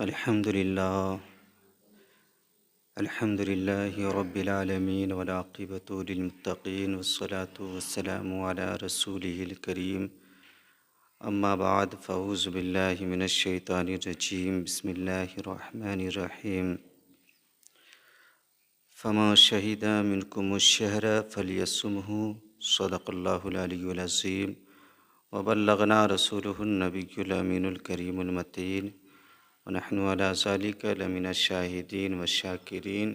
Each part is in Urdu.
الحمد للہ رب العالمین والعاقبۃ للمتقین والصلاة والسلام علی رسولہ الکریم اما بعد فاعوذ باللہ من الشیطان الرجیم بسم اللہ الرحمن الرحیم فمن شہد منکم الشہر فلیصمہ صدق اللہ العلی العظیم وبلغنا رسولہ النبی الامین الکریم المتین ونحن على ذلك لمن الشاہدین والشاکرین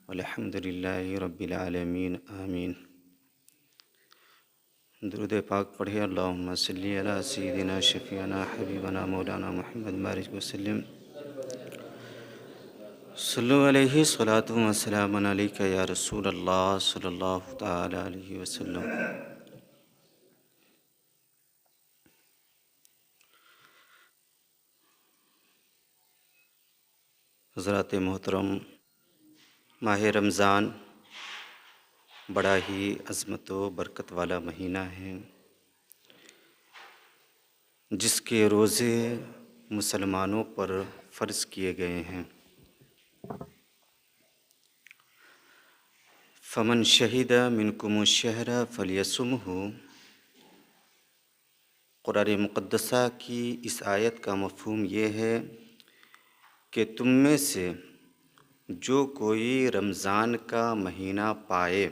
والحمد للہ رب العالمین آمین۔ درود پاک پڑھے اللہم صلی علی سیدنا شفیعنا حبیبنا مولانا محمد بارک وسلم۔ صلو علیہ صلاۃ و سلام علیک یا رسول اللہ صلی اللہ تعالی علیہ وسلم۔ حضرات محترم، ماہ رمضان بڑا ہی عظمت و برکت والا مہینہ ہے، جس کے روزے مسلمانوں پر فرض کیے گئے ہیں۔ فمن شہد منکم الشہر فلیصمہ، قرآن مقدسہ کی اس آیت کا مفہوم یہ ہے کہ تم میں سے جو کوئی رمضان کا مہینہ پائے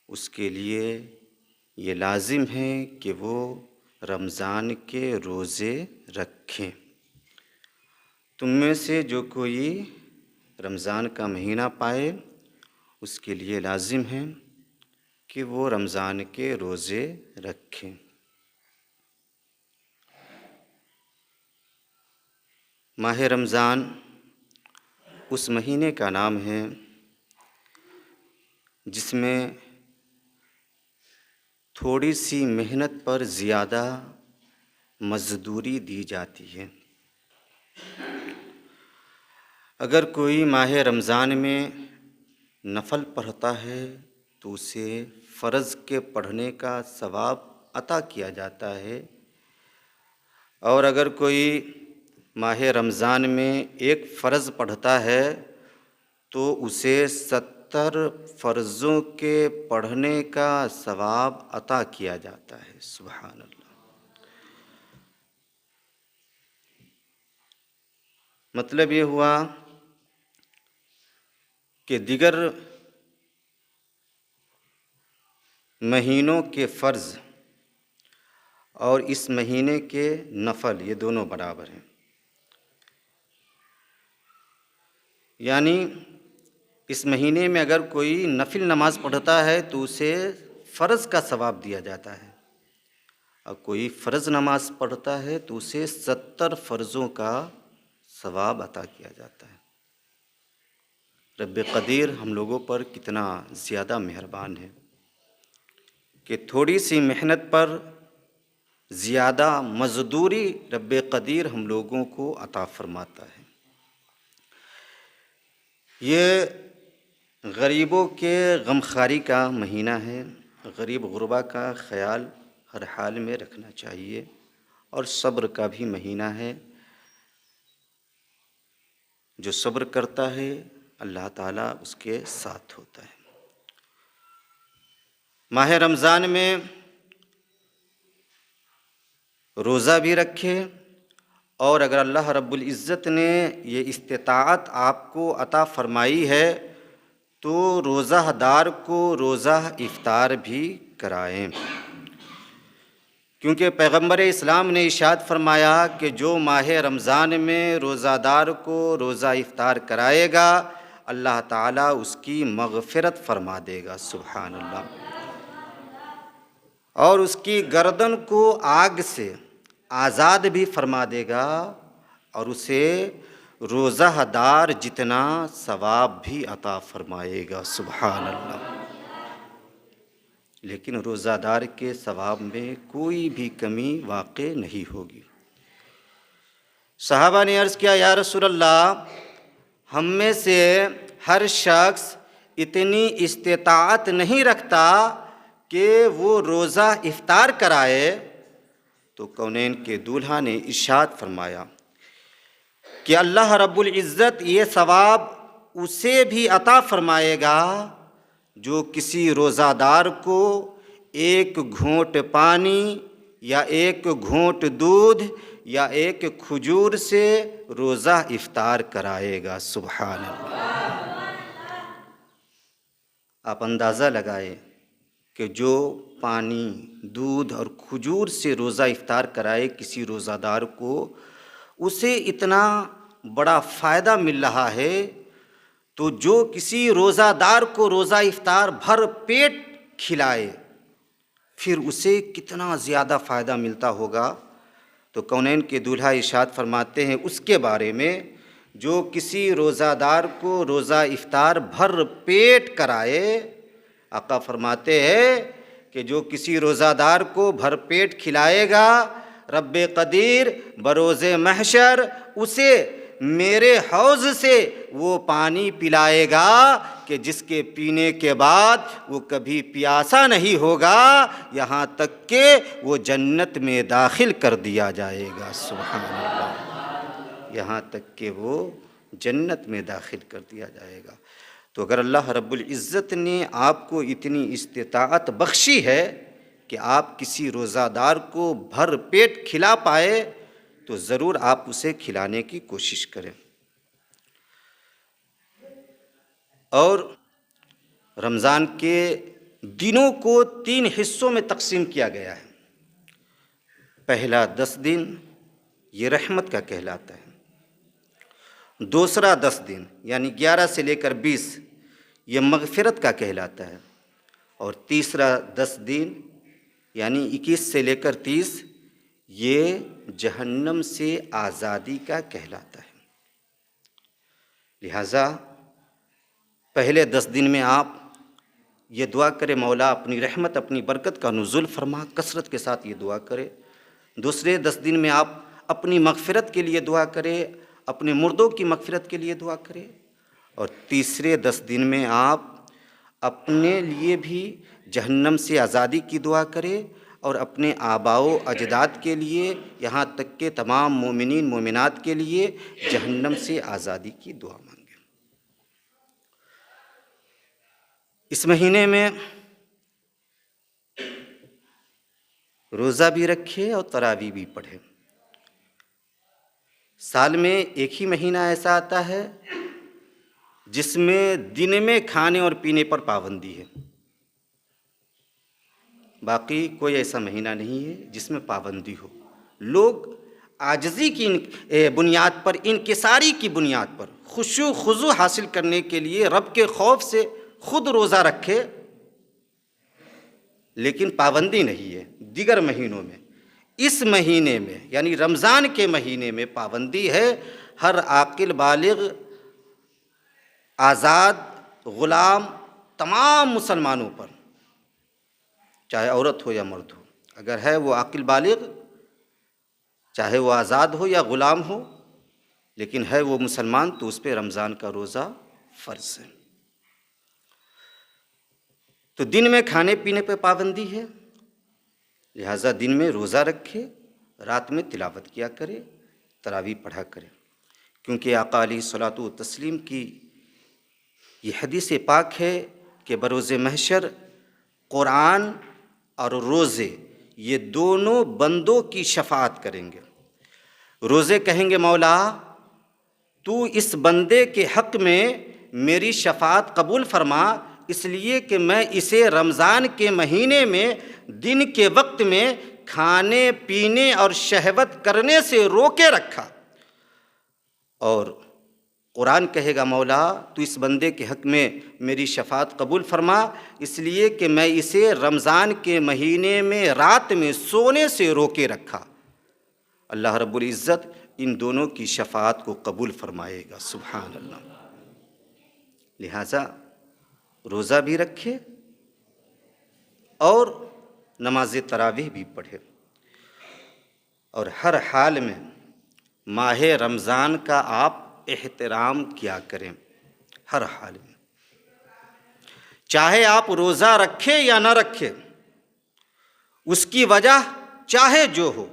اس کے لیے یہ لازم ہے کہ وہ رمضان کے روزے رکھیں۔ تم میں سے جو کوئی رمضان کا مہینہ پائے اس کے لیے لازم ہے کہ وہ رمضان کے روزے رکھیں۔ ماہ رمضان اس مہینے کا نام ہے جس میں تھوڑی سی محنت پر زیادہ مزدوری دی جاتی ہے۔ اگر کوئی ماہ رمضان میں نفل پڑھتا ہے تو اسے فرض کے پڑھنے کا ثواب عطا کیا جاتا ہے، اور اگر کوئی ماہ رمضان میں ایک فرض پڑھتا ہے تو اسے 70 فرضوں کے پڑھنے کا ثواب عطا کیا جاتا ہے۔ سبحان اللہ۔ مطلب یہ ہوا کہ دیگر مہینوں کے فرض اور اس مہینے کے نفل یہ دونوں برابر ہیں، یعنی اس مہینے میں اگر کوئی نفل نماز پڑھتا ہے تو اسے فرض کا ثواب دیا جاتا ہے، اور کوئی فرض نماز پڑھتا ہے تو اسے 70 فرضوں کا ثواب عطا کیا جاتا ہے۔ رب قدیر ہم لوگوں پر کتنا زیادہ مہربان ہے کہ تھوڑی سی محنت پر زیادہ مزدوری رب قدیر ہم لوگوں کو عطا فرماتا ہے۔ یہ غریبوں کے غمخواری کا مہینہ ہے۔ غریب غربا کا خیال ہر حال میں رکھنا چاہیے، اور صبر کا بھی مہینہ ہے۔ جو صبر کرتا ہے اللہ تعالیٰ اس کے ساتھ ہوتا ہے۔ ماہ رمضان میں روزہ بھی رکھے، اور اگر اللہ رب العزت نے یہ استطاعت آپ کو عطا فرمائی ہے تو روزہ دار کو روزہ افطار بھی کرائیں، کیونکہ پیغمبر اسلام نے ارشاد فرمایا کہ جو ماہ رمضان میں روزہ دار کو روزہ افطار کرائے گا اللہ تعالیٰ اس کی مغفرت فرما دے گا۔ سبحان اللہ۔ اور اس کی گردن کو آگ سے آزاد بھی فرما دے گا، اور اسے روزہ دار جتنا ثواب بھی عطا فرمائے گا۔ سبحان اللہ۔ لیکن روزہ دار کے ثواب میں کوئی بھی کمی واقع نہیں ہوگی۔ صحابہ نے عرض کیا، یا رسول اللہ، ہم میں سے ہر شخص اتنی استطاعت نہیں رکھتا کہ وہ روزہ افطار کرائے، تو کونین کے دولہا نے ارشاد فرمایا کہ اللہ رب العزت یہ ثواب اسے بھی عطا فرمائے گا جو کسی روزہ دار کو ایک گھونٹ پانی یا ایک گھونٹ دودھ یا ایک کھجور سے روزہ افطار کرائے گا۔ سبحان اللہ۔ آپ اندازہ لگائیں کہ جو پانی، دودھ اور کھجور سے روزہ افطار کرائے کسی روزہ دار کو، اسے اتنا بڑا فائدہ مل رہا ہے، تو جو کسی روزہ دار کو روزہ افطار بھر پیٹ کھلائے پھر اسے کتنا زیادہ فائدہ ملتا ہوگا۔ تو کونین کے دولہا ارشاد فرماتے ہیں اس کے بارے میں، جو کسی روزہ دار کو روزہ افطار بھر پیٹ کرائے، آقا فرماتے ہیں کہ جو کسی روزہ دار کو بھر پیٹ کھلائے گا، رب قدیر بروز محشر اسے میرے حوض سے وہ پانی پلائے گا کہ جس کے پینے کے بعد وہ کبھی پیاسا نہیں ہوگا، یہاں تک کہ وہ جنت میں داخل کر دیا جائے گا۔ سبحان اللہ۔ یہاں تک کہ وہ جنت میں داخل کر دیا جائے گا۔ تو اگر اللہ رب العزت نے آپ کو اتنی استطاعت بخشی ہے کہ آپ کسی روزہ دار کو بھر پیٹ کھلا پائے، تو ضرور آپ اسے کھلانے کی کوشش کریں۔ اور رمضان کے دنوں کو 3 حصوں میں تقسیم کیا گیا ہے۔ پہلا 10 دن یہ رحمت کا کہلاتا ہے، دوسرا 10 دن یعنی 11 سے لے کر 20 یہ مغفرت کا کہلاتا ہے، اور تیسرا 10 دن یعنی 21 سے لے کر 30 یہ جہنم سے آزادی کا کہلاتا ہے۔ لہٰذا پہلے 10 دن میں آپ یہ دعا کرے مولا اپنی رحمت اپنی برکت کا نزول فرما، کثرت کے ساتھ یہ دعا کرے۔ دوسرے 10 دن میں آپ اپنی مغفرت کے لیے دعا کرے، اپنے مردوں کی مغفرت کے لیے دعا کرے، اور تیسرے 10 دن میں آپ اپنے لیے بھی جہنم سے آزادی کی دعا کرے اور اپنے آباء و اجداد کے لیے، یہاں تک کہ تمام مومنین مومنات کے لیے جہنم سے آزادی کی دعا مانگے۔ اس مہینے میں روزہ بھی رکھے اور تراویح بھی پڑھے۔ سال میں ایک ہی مہینہ ایسا آتا ہے جس میں دن میں کھانے اور پینے پر پابندی ہے، باقی کوئی ایسا مہینہ نہیں ہے جس میں پابندی ہو۔ لوگ عاجزی کی بنیاد پر، انکساری کی بنیاد پر، خشوع خضوع حاصل کرنے کے لیے رب کے خوف سے خود روزہ رکھے، لیکن پابندی نہیں ہے دیگر مہینوں میں۔ اس مہینے میں یعنی رمضان کے مہینے میں پابندی ہے ہر عاقل بالغ، آزاد، غلام، تمام مسلمانوں پر، چاہے عورت ہو یا مرد ہو، اگر ہے وہ عاقل بالغ، چاہے وہ آزاد ہو یا غلام ہو، لیکن ہے وہ مسلمان، تو اس پہ رمضان کا روزہ فرض ہے۔ تو دن میں کھانے پینے پہ پابندی ہے، لہٰذا دن میں روزہ رکھے، رات میں تلاوت کیا کرے، تراویح پڑھا کرے، کیونکہ آقا علیہ الصلوۃ والتسلیم کی یہ حدیث پاک ہے کہ بروز محشر قرآن اور روزے یہ دونوں بندوں کی شفاعت کریں گے۔ روزے کہیں گے مولا تو اس بندے کے حق میں میری شفاعت قبول فرما، اس لیے کہ میں اسے رمضان کے مہینے میں دن کے وقت میں کھانے پینے اور شہوت کرنے سے روکے رکھا۔ اور قرآن کہے گا مولا تو اس بندے کے حق میں میری شفاعت قبول فرما، اس لیے کہ میں اسے رمضان کے مہینے میں رات میں سونے سے روکے رکھا۔ اللہ رب العزت ان دونوں کی شفاعت کو قبول فرمائے گا۔ سبحان اللہ۔ لہٰذا روزہ بھی رکھے اور نماز تراویح بھی پڑھے، اور ہر حال میں ماہ رمضان کا آپ احترام کیا کریں، ہر حال میں، چاہے آپ روزہ رکھیں یا نہ رکھیں، اس کی وجہ چاہے جو ہو،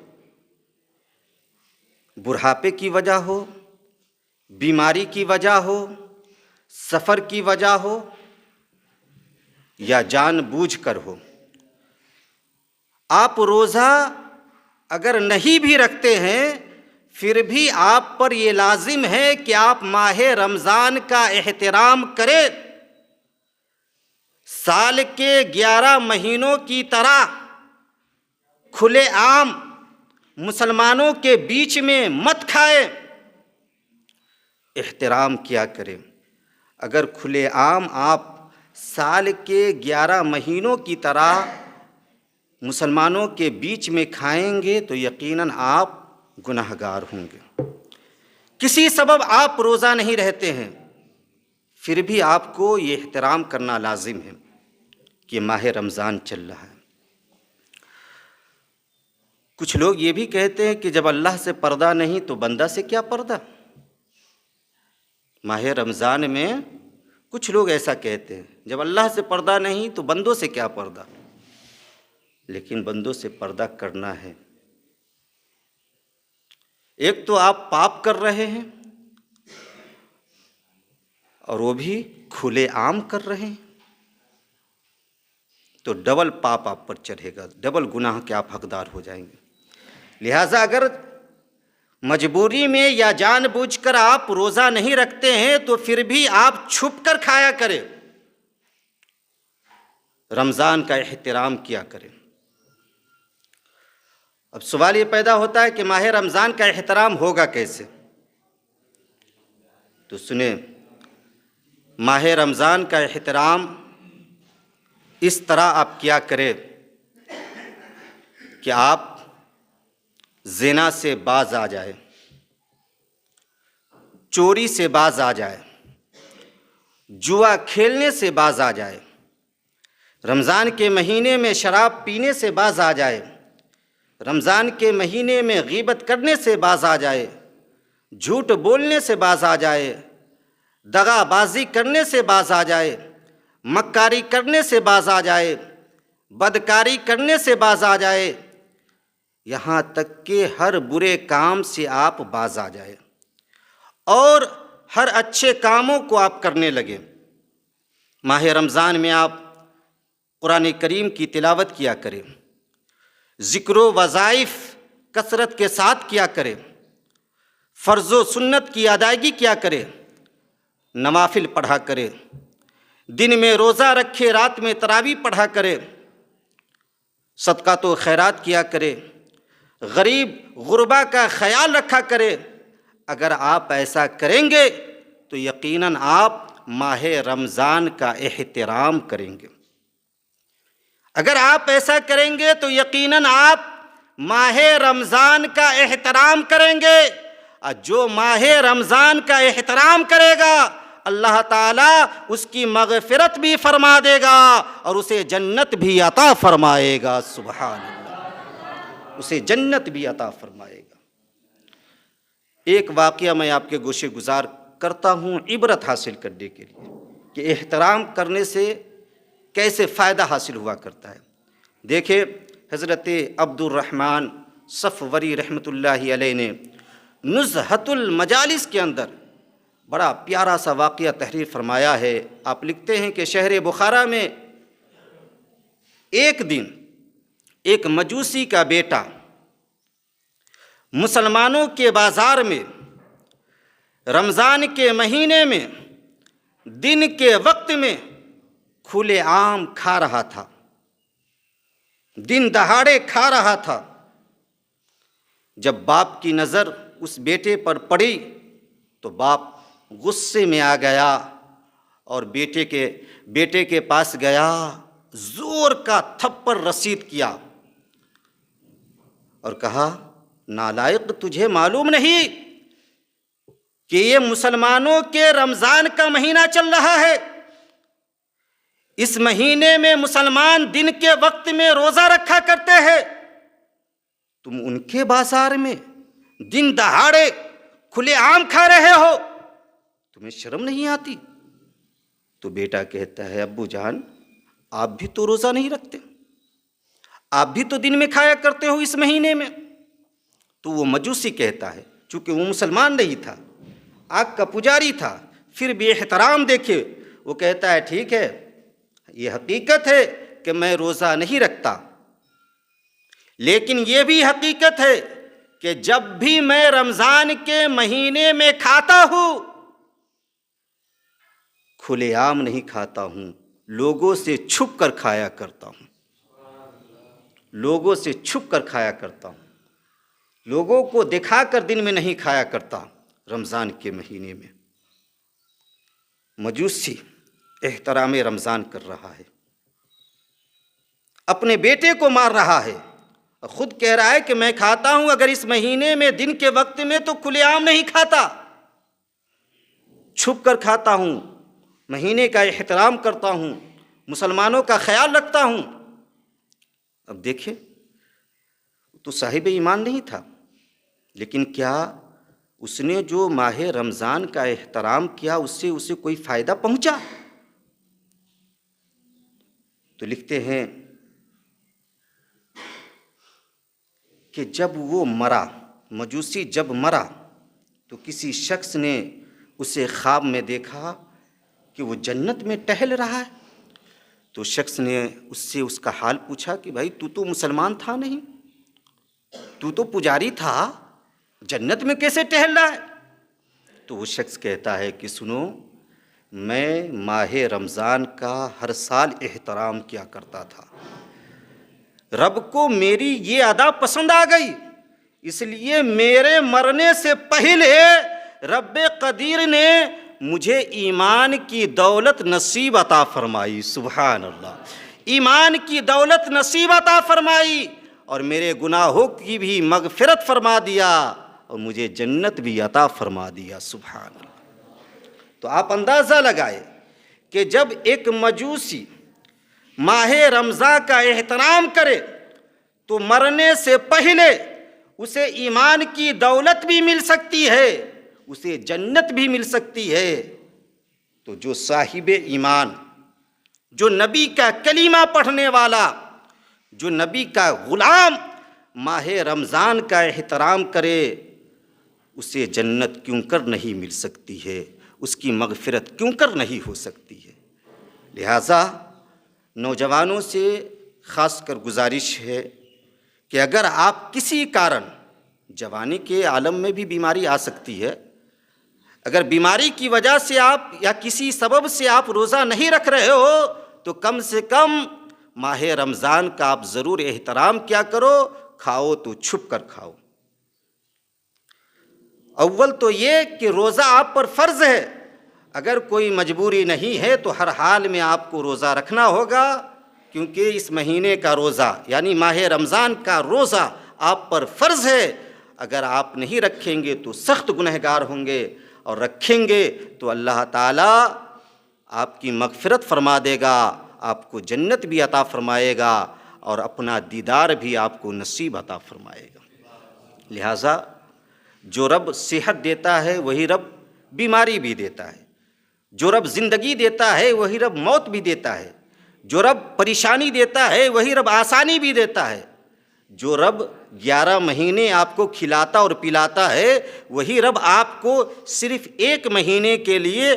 بڑھاپے کی وجہ ہو، بیماری کی وجہ ہو، سفر کی وجہ ہو یا جان بوجھ کر ہو، آپ روزہ اگر نہیں بھی رکھتے ہیں پھر بھی آپ پر یہ لازم ہے کہ آپ ماہ رمضان کا احترام کریں۔ سال کے 11 مہینوں کی طرح کھلے عام مسلمانوں کے بیچ میں مت کھائیں، احترام کیا کریں۔ اگر کھلے عام آپ سال کے 11 مہینوں کی طرح مسلمانوں کے بیچ میں کھائیں گے تو یقیناً آپ گناہ گار ہوں گے۔ کسی سبب آپ روزہ نہیں رہتے ہیں پھر بھی آپ کو یہ احترام کرنا لازم ہے کہ ماہ رمضان چل رہا ہے۔ کچھ لوگ یہ بھی کہتے ہیں کہ جب اللہ سے پردہ نہیں تو بندہ سے کیا پردہ۔ ماہ رمضان میں کچھ لوگ ایسا کہتے ہیں جب اللہ سے پردہ نہیں تو بندوں سے کیا پردہ، لیکن بندوں سے پردہ کرنا ہے۔ ایک تو آپ پاپ کر رہے ہیں اور وہ بھی کھلے عام کر رہے ہیں، تو ڈبل پاپ آپ پر چڑھے گا، ڈبل گناہ کے آپ حقدار ہو جائیں گے۔ لہٰذا اگر مجبوری میں یا جان بوجھ کر آپ روزہ نہیں رکھتے ہیں تو پھر بھی آپ چھپ کر کھایا کریں، رمضان کا احترام کیا کریں۔ اب سوال یہ پیدا ہوتا ہے کہ ماہ رمضان کا احترام ہوگا کیسے؟ تو سنیں، ماہ رمضان کا احترام اس طرح آپ کیا کریں کہ آپ زنا سے باز آ جائے، چوری سے باز آ جائے، جوا کھیلنے سے باز آ جائے، رمضان کے مہینے میں شراب پینے سے باز آ جائے، رمضان کے مہینے میں غیبت کرنے سے باز آ جائے، جھوٹ بولنے سے باز آ جائے، دغا بازی کرنے سے باز آ جائے، مکاری کرنے سے باز آ جائے، بدکاری کرنے سے باز آ جائے، یہاں تک کہ ہر برے کام سے آپ باز آ جائے اور ہر اچھے کاموں کو آپ کرنے لگے۔ ماہ رمضان میں آپ قرآن کریم کی تلاوت کیا کریں، ذکر و وظائف کثرت کے ساتھ کیا کریں، فرض و سنت کی ادائیگی کیا کریں، نوافل پڑھا کریں، دن میں روزہ رکھے رات میں تراویح پڑھا کریں، صدقات و خیرات کیا کریں، غریب غربا کا خیال رکھا کریں۔ اگر آپ ایسا کریں گے تو یقیناً آپ ماہ رمضان کا احترام کریں گے۔ اگر آپ ایسا کریں گے تو یقیناً آپ ماہ رمضان کا احترام کریں گے، اور جو ماہ رمضان کا احترام کرے گا اللہ تعالیٰ اس کی مغفرت بھی فرما دے گا اور اسے جنت بھی عطا فرمائے گا۔ سبحان اللہ، اسے جنت بھی عطا فرمائے گا۔ ایک واقعہ میں آپ کے گوشے گزار کرتا ہوں عبرت حاصل کرنے کے لیے کہ احترام کرنے سے کیسے فائدہ حاصل ہوا کرتا ہے۔ دیکھیں، حضرت عبد الرحمن صفوری رحمۃ اللہ علیہ نے نزہۃ المجالس کے اندر بڑا پیارا سا واقعہ تحریر فرمایا ہے۔ آپ لکھتے ہیں کہ شہر بخارا میں ایک دن ایک مجوسی کا بیٹا مسلمانوں کے بازار میں رمضان کے مہینے میں دن کے وقت میں کھلے عام کھا رہا تھا، دن دہاڑے کھا رہا تھا۔ جب باپ کی نظر اس بیٹے پر پڑی تو باپ غصے میں آ گیا اور بیٹے کے پاس گیا، زور کا تھپڑ رسید کیا اور کہا، نالائق، تجھے معلوم نہیں کہ یہ مسلمانوں کے رمضان کا مہینہ چل رہا ہے؟ اس مہینے میں مسلمان دن کے وقت میں روزہ رکھا کرتے ہیں، تم ان کے بازار میں دن دہاڑے کھلے عام کھا رہے ہو، تمہیں شرم نہیں آتی؟ تو بیٹا کہتا ہے، ابو جان آپ بھی تو روزہ نہیں رکھتے، آپ بھی تو دن میں کھایا کرتے ہو اس مہینے میں۔ تو وہ مجوسی کہتا ہے، چونکہ وہ مسلمان نہیں تھا، آگ کا پجاری تھا، پھر بھی احترام دیکھے، وہ کہتا ہے ٹھیک ہے، یہ حقیقت ہے کہ میں روزہ نہیں رکھتا، لیکن یہ بھی حقیقت ہے کہ جب بھی میں رمضان کے مہینے میں کھاتا ہوں، کھلے عام نہیں کھاتا ہوں، لوگوں سے چھپ کر کھایا کرتا ہوں، لوگوں سے چھپ کر کھایا کرتا ہوں، لوگوں کو دکھا کر دن میں نہیں کھایا کرتا۔ رمضان کے مہینے میں مجوسی احترام رمضان کر رہا ہے، اپنے بیٹے کو مار رہا ہے، خود کہہ رہا ہے کہ میں کھاتا ہوں، اگر اس مہینے میں دن کے وقت میں تو کھلے عام نہیں کھاتا، چھپ کر کھاتا ہوں، مہینے کا احترام کرتا ہوں، مسلمانوں کا خیال رکھتا ہوں۔ اب دیکھیں، تو صاحب ایمان نہیں تھا، لیکن کیا اس نے جو ماہ رمضان کا احترام کیا اس سے اسے کوئی فائدہ پہنچا؟ تو لکھتے ہیں کہ جب وہ مرا، مجوسی جب مرا تو کسی شخص نے اسے خواب میں دیکھا کہ وہ جنت میں ٹہل رہا ہے، تو شخص نے اس سے اس کا حال پوچھا کہ بھائی تو مسلمان تھا نہیں، تو پجاری تھا، جنت میں کیسے ٹہل رہا ہے؟ تو وہ شخص کہتا ہے کہ سنو، میں ماہ رمضان کا ہر سال احترام کیا کرتا تھا، رب کو میری یہ ادا پسند آ گئی، اس لیے میرے مرنے سے پہلے رب قدیر نے مجھے ایمان کی دولت نصیب عطا فرمائی۔ سبحان اللہ، ایمان کی دولت نصیب عطا فرمائی، اور میرے گناہوں کی بھی مغفرت فرما دیا، اور مجھے جنت بھی عطا فرما دیا۔ سبحان اللہ۔ تو آپ اندازہ لگائے کہ جب ایک مجوسی ماہ رمضان کا احترام کرے تو مرنے سے پہلے اسے ایمان کی دولت بھی مل سکتی ہے، اسے جنت بھی مل سکتی ہے۔ تو جو صاحب ایمان، جو نبی کا کلمہ پڑھنے والا، جو نبی کا غلام ماہ رمضان کا احترام کرے، اسے جنت کیوں کر نہیں مل سکتی ہے، اس کی مغفرت کیوں کر نہیں ہو سکتی ہے؟ لہٰذا نوجوانوں سے خاص کر گزارش ہے کہ اگر آپ کسی کارن، جوانی کے عالم میں بھی بیماری آ سکتی ہے، اگر بیماری کی وجہ سے آپ یا کسی سبب سے آپ روزہ نہیں رکھ رہے ہو تو کم سے کم ماہ رمضان کا آپ ضرور احترام کیا کرو، کھاؤ تو چھپ کر کھاؤ۔ اول تو یہ کہ روزہ آپ پر فرض ہے، اگر کوئی مجبوری نہیں ہے تو ہر حال میں آپ کو روزہ رکھنا ہوگا، کیونکہ اس مہینے کا روزہ یعنی ماہ رمضان کا روزہ آپ پر فرض ہے۔ اگر آپ نہیں رکھیں گے تو سخت گنہگار ہوں گے، اور رکھیں گے تو اللہ تعالیٰ آپ کی مغفرت فرما دے گا، آپ کو جنت بھی عطا فرمائے گا، اور اپنا دیدار بھی آپ کو نصیب عطا فرمائے گا۔ لہٰذا جو رب صحت دیتا ہے وہی رب بیماری بھی دیتا ہے، جو رب زندگی دیتا ہے وہی رب موت بھی دیتا ہے، جو رب پریشانی دیتا ہے وہی رب آسانی بھی دیتا ہے، جو رب 11 مہینے آپ کو کھلاتا اور پلاتا ہے وہی رب آپ کو صرف 1 مہینے کے لیے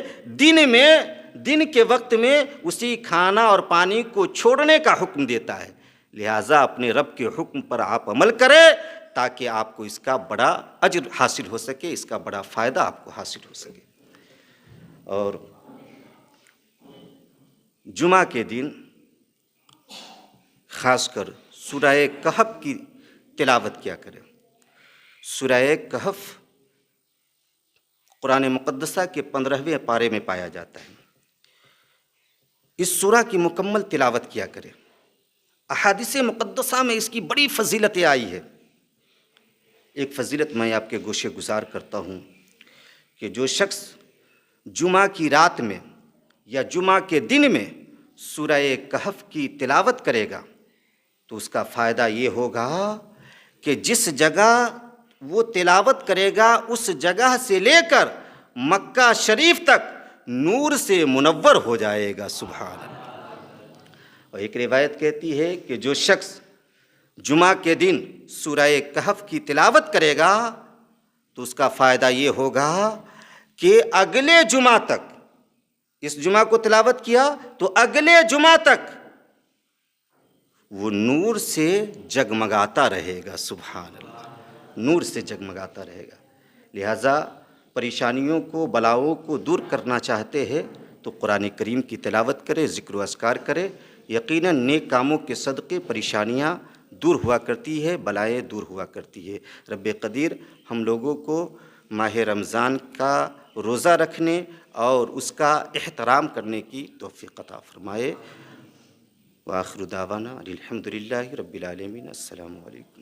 دن کے وقت میں اسی کھانا اور پانی کو چھوڑنے کا حکم دیتا ہے۔ لہٰذا اپنے رب کے حکم پر آپ عمل کریں تاکہ آپ کو اس کا بڑا اجر حاصل ہو سکے، اس کا بڑا فائدہ آپ کو حاصل ہو سکے۔ اور جمعہ کے دن خاص کر سورہ کہف کی تلاوت کیا کریں۔ سورہ کہف قرآن مقدسہ کے 15ویں پارے میں پایا جاتا ہے، اس سورہ کی مکمل تلاوت کیا کریں۔ احادیث مقدسہ میں اس کی بڑی فضیلتیں آئی ہے۔ ایک فضیلت میں آپ کے گوشے گزار کرتا ہوں کہ جو شخص جمعہ کی رات میں یا جمعہ کے دن میں سورہ کہف کی تلاوت کرے گا تو اس کا فائدہ یہ ہوگا کہ جس جگہ وہ تلاوت کرے گا اس جگہ سے لے کر مکہ شریف تک نور سے منور ہو جائے گا۔ سبحان اللہ۔ اور ایک روایت کہتی ہے کہ جو شخص جمعہ کے دن سورہ کہف کی تلاوت کرے گا تو اس کا فائدہ یہ ہوگا کہ اگلے جمعہ تک، اس جمعہ کو تلاوت کیا تو اگلے جمعہ تک وہ نور سے جگمگاتا رہے گا. سبحان اللہ، نور سے جگمگاتا رہے گا. لہٰذا پریشانیوں کو، بلاؤں کو دور کرنا چاہتے ہیں تو قرآن کریم کی تلاوت کرے، ذکر و اذکار کرے. یقیناً نیک کاموں کے صدقے پریشانیاں دور ہوا کرتی ہے، بلائیں دور ہوا کرتی ہے. رب قدیر ہم لوگوں کو ماہ رمضان کا روزہ رکھنے اور اس کا احترام کرنے کی توفیق عطا فرمائے. وآخر دعوانا الحمد للہ رب العالمین. السلام علیکم.